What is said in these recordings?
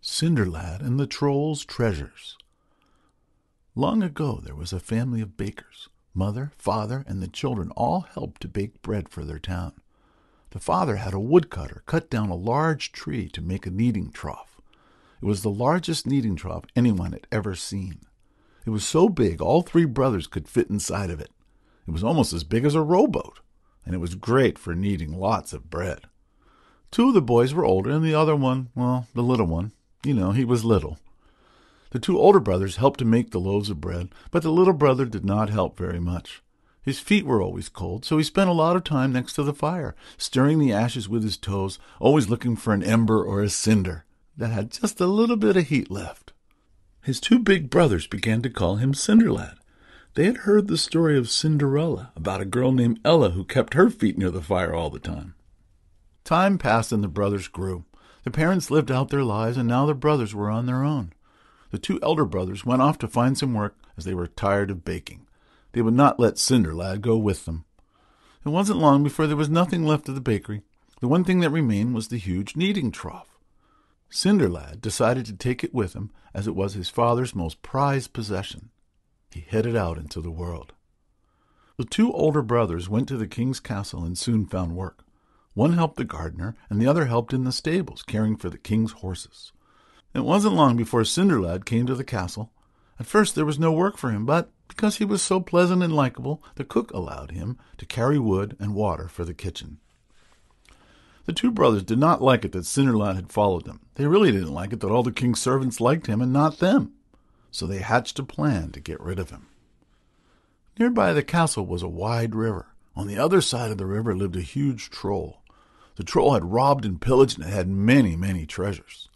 Cinderlad and the Troll's Treasures. Long ago there was a family of bakers. Mother, father, and the children all helped to bake bread for their town. The father had a woodcutter cut down a large tree to make a kneading trough. It was the largest kneading trough anyone had ever seen. It was so big all three brothers could fit inside of it. It was almost as big as a rowboat, and it was great for kneading lots of bread. Two of the boys were older, and the other one, well, the little one, he was little. The two older brothers helped to make the loaves of bread, but the little brother did not help very much. His feet were always cold, so he spent a lot of time next to the fire, stirring the ashes with his toes, always looking for an ember or a cinder that had just a little bit of heat left. His two big brothers began to call him Cinderlad. They had heard the story of Cinderella, about a girl named Ella who kept her feet near the fire all the time. Time passed and the brothers grew. The parents lived out their lives, and now the brothers were on their own. The two elder brothers went off to find some work as they were tired of baking. They would not let Cinderlad go with them. It wasn't long before there was nothing left of the bakery. The one thing that remained was the huge kneading trough. Cinderlad decided to take it with him, as it was his father's most prized possession. He headed out into the world. The two older brothers went to the king's castle and soon found work. One helped the gardener, and the other helped in the stables, caring for the king's horses. It wasn't long before Cinderlad came to the castle. At first there was no work for him, but because he was so pleasant and likable, the cook allowed him to carry wood and water for the kitchen. The two brothers did not like it that Cinderlad had followed them. They really didn't like it that all the king's servants liked him and not them. So they hatched a plan to get rid of him. Nearby the castle was a wide river. On the other side of the river lived a huge troll. The troll had robbed and pillaged and had many, many treasures.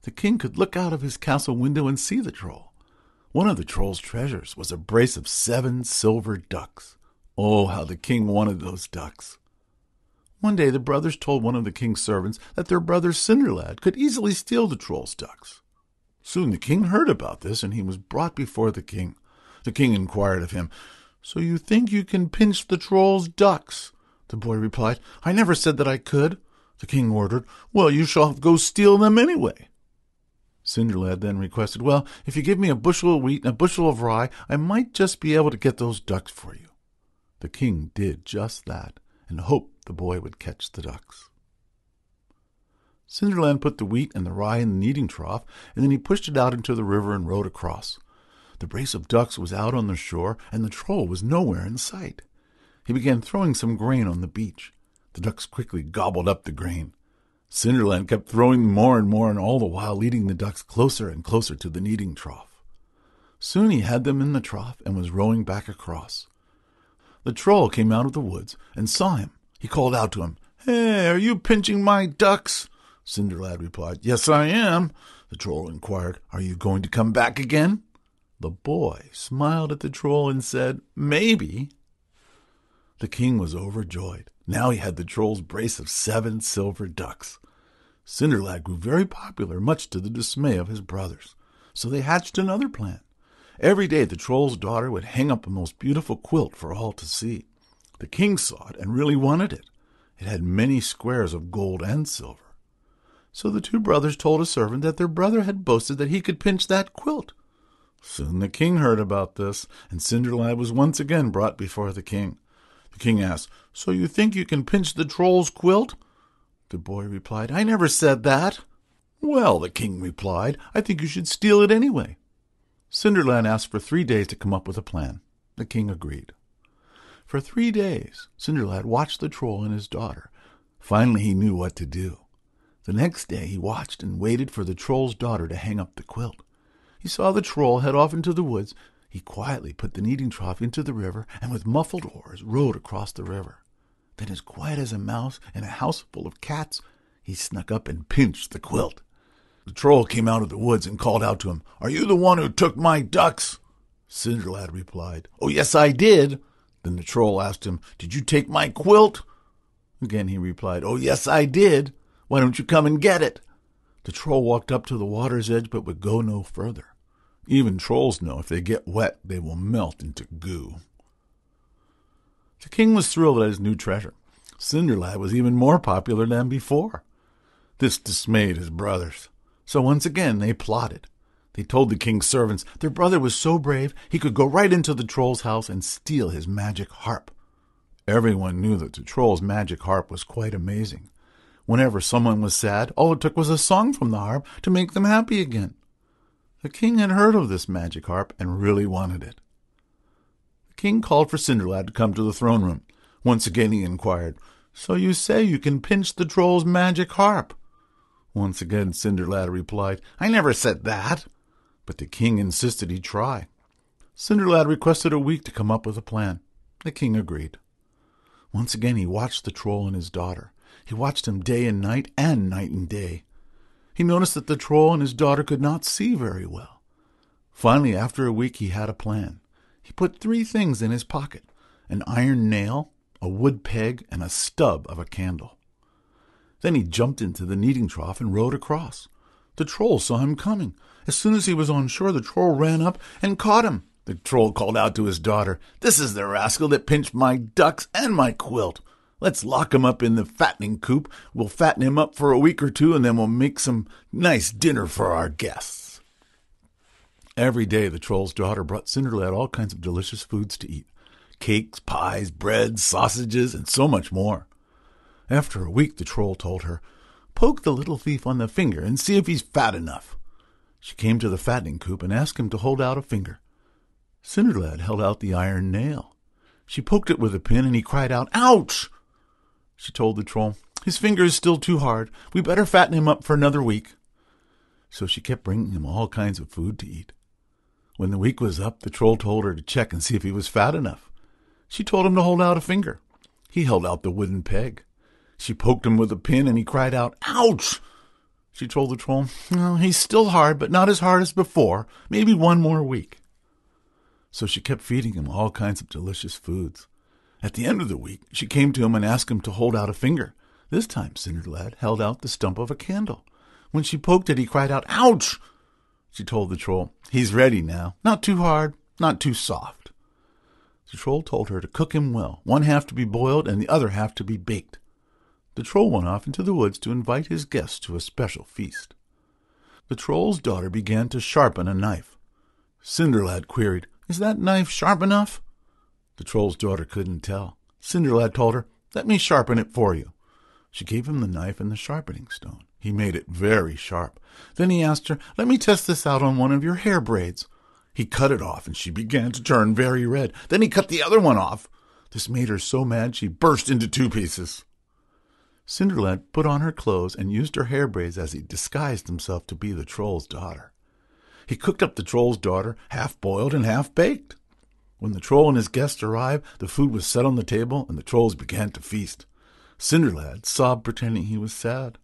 The king could look out of his castle window and see the troll. One of the troll's treasures was a brace of 7 silver ducks. Oh, how the king wanted those ducks. One day the brothers told one of the king's servants that their brother Cinderlad could easily steal the troll's ducks. Soon the king heard about this, and he was brought before the king. The king inquired of him, "So you think you can pinch the troll's ducks?" The boy replied, "I never said that I could." The king ordered, "Well, you shall go steal them anyway." Cinderlad then requested, "Well, if you give me a bushel of wheat and a bushel of rye, I might just be able to get those ducks for you." The king did just that, and hoped the boy would catch the ducks. Cinderlad put the wheat and the rye in the kneading trough, and then he pushed it out into the river and rowed across. The brace of ducks was out on the shore, and the troll was nowhere in sight. He began throwing some grain on the beach. The ducks quickly gobbled up the grain. Cinderlad kept throwing more, and all the while leading the ducks closer and closer to the kneading trough. Soon he had them in the trough and was rowing back across. The troll came out of the woods and saw him. He called out to him, "Hey, are you pinching my ducks?" Cinderlad replied, "Yes, I am." The troll inquired, "Are you going to come back again?" The boy smiled at the troll and said, "Maybe." The king was overjoyed. Now he had the troll's brace of 7 silver ducks. Cinderlad grew very popular, much to the dismay of his brothers. So they hatched another plan. Every day the troll's daughter would hang up a most beautiful quilt for all to see. The king saw it and really wanted it. It had many squares of gold and silver. So the two brothers told a servant that their brother had boasted that he could pinch that quilt. Soon the king heard about this, and Cinderlad was once again brought before the king. The king asked, "So you think you can pinch the troll's quilt?" The boy replied, "I never said that." "Well," the king replied, "I think you should steal it anyway." Cinderlad asked for 3 days to come up with a plan. The king agreed. For 3 days, Cinderlad watched the troll and his daughter. Finally, he knew what to do. The next day, he watched and waited for the troll's daughter to hang up the quilt. He saw the troll head off into the woods. He quietly put the kneading trough into the river and with muffled oars rowed across the river. Then, as quiet as a mouse in a house full of cats, he snuck up and pinched the quilt. The troll came out of the woods and called out to him, "Are you the one who took my ducks?" Cinderlad replied, "Oh, yes, I did." Then the troll asked him, "Did you take my quilt?" Again he replied, "Oh, yes, I did. Why don't you come and get it?" The troll walked up to the water's edge but would go no further. Even trolls know if they get wet, they will melt into goo. The king was thrilled at his new treasure. Cinderlad was even more popular than before. This dismayed his brothers. So once again they plotted. They told the king's servants their brother was so brave he could go right into the troll's house and steal his magic harp. Everyone knew that the troll's magic harp was quite amazing. Whenever someone was sad, all it took was a song from the harp to make them happy again. The king had heard of this magic harp and really wanted it. The king called for Cinderlad to come to the throne room. Once again he inquired, "So you say you can pinch the troll's magic harp?" Once again Cinderlad replied, "I never said that." But the king insisted he try. Cinderlad requested a week to come up with a plan. The king agreed. Once again he watched the troll and his daughter. He watched him day and night and day. He noticed that the troll and his daughter could not see very well. Finally, after a week, he had a plan. He put 3 things in his pocket: an iron nail, a wood peg, and a stub of a candle. Then he jumped into the kneading trough and rowed across. The troll saw him coming. As soon as he was on shore, the troll ran up and caught him. The troll called out to his daughter, "This is the rascal that pinched my ducks and my quilt. Let's lock him up in the fattening coop. We'll fatten him up for a week or 2, and then we'll make some nice dinner for our guests." Every day the troll's daughter brought Cinderlad all kinds of delicious foods to eat: cakes, pies, bread, sausages, and so much more. After a week the troll told her, "Poke the little thief on the finger and see if he's fat enough." She came to the fattening coop and asked him to hold out a finger. Cinderlad held out the iron nail. She poked it with a pin and he cried out, "Ouch!" She told the troll, "His finger is still too hard. We better fatten him up for another week." So she kept bringing him all kinds of food to eat. When the week was up, the troll told her to check and see if he was fat enough. She told him to hold out a finger. He held out the wooden peg. She poked him with a pin and he cried out, "Ouch!" She told the troll, "Well, he's still hard, but not as hard as before. Maybe 1 more week." So she kept feeding him all kinds of delicious foods. At the end of the week, she came to him and asked him to hold out a finger. This time Cinderlad held out the stump of a candle. When she poked it, he cried out, "Ouch!" She told the troll, "He's ready now. Not too hard, not too soft." The troll told her to cook him well, 1/2 to be boiled and the other half to be baked. The troll went off into the woods to invite his guests to a special feast. The troll's daughter began to sharpen a knife. Cinderlad queried, "Is that knife sharp enough?" The troll's daughter couldn't tell. Cinderlad told her, "Let me sharpen it for you." She gave him the knife and the sharpening stone. He made it very sharp. Then he asked her, "Let me test this out on one of your hair braids." He cut it off, and she began to turn very red. Then he cut the other one off. This made her so mad she burst into 2 pieces. Cinderlad put on her clothes and used her hair braids as he disguised himself to be the troll's daughter. He cooked up the troll's daughter, half boiled and half baked. When the troll and his guests arrived, the food was set on the table, and the trolls began to feast. Cinderlad sobbed, pretending he was sad.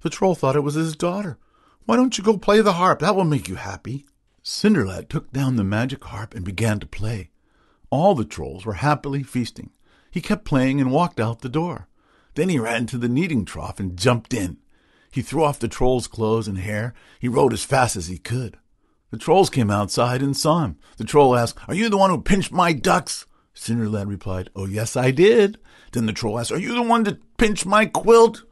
The troll thought it was his daughter. "Why don't you go play the harp? That will make you happy." Cinderlad took down the magic harp and began to play. All the trolls were happily feasting. He kept playing and walked out the door. Then he ran to the kneading trough and jumped in. He threw off the troll's clothes and hair. He rode as fast as he could. The trolls came outside and saw him. The troll asked, "Are you the one who pinched my ducks?" Cinderlad replied, "Oh, yes, I did." Then the troll asked, "Are you the one that pinched my quilt?"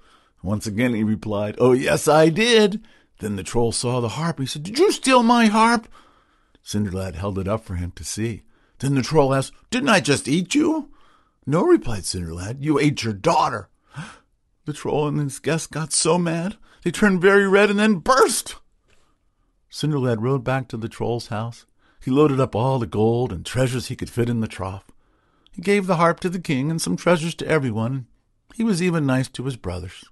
Once again he replied, "Oh, yes, I did." Then the troll saw the harp. He said, "Did you steal my harp?" Cinderlad held it up for him to see. Then the troll asked, "Didn't I just eat you?" "No," replied Cinderlad, "you ate your daughter." The troll and his guests got so mad, they turned very red and then burst. Cinderlad rode back to the troll's house. He loaded up all the gold and treasures he could fit in the trough. He gave the harp to the king and some treasures to everyone. He was even nice to his brothers.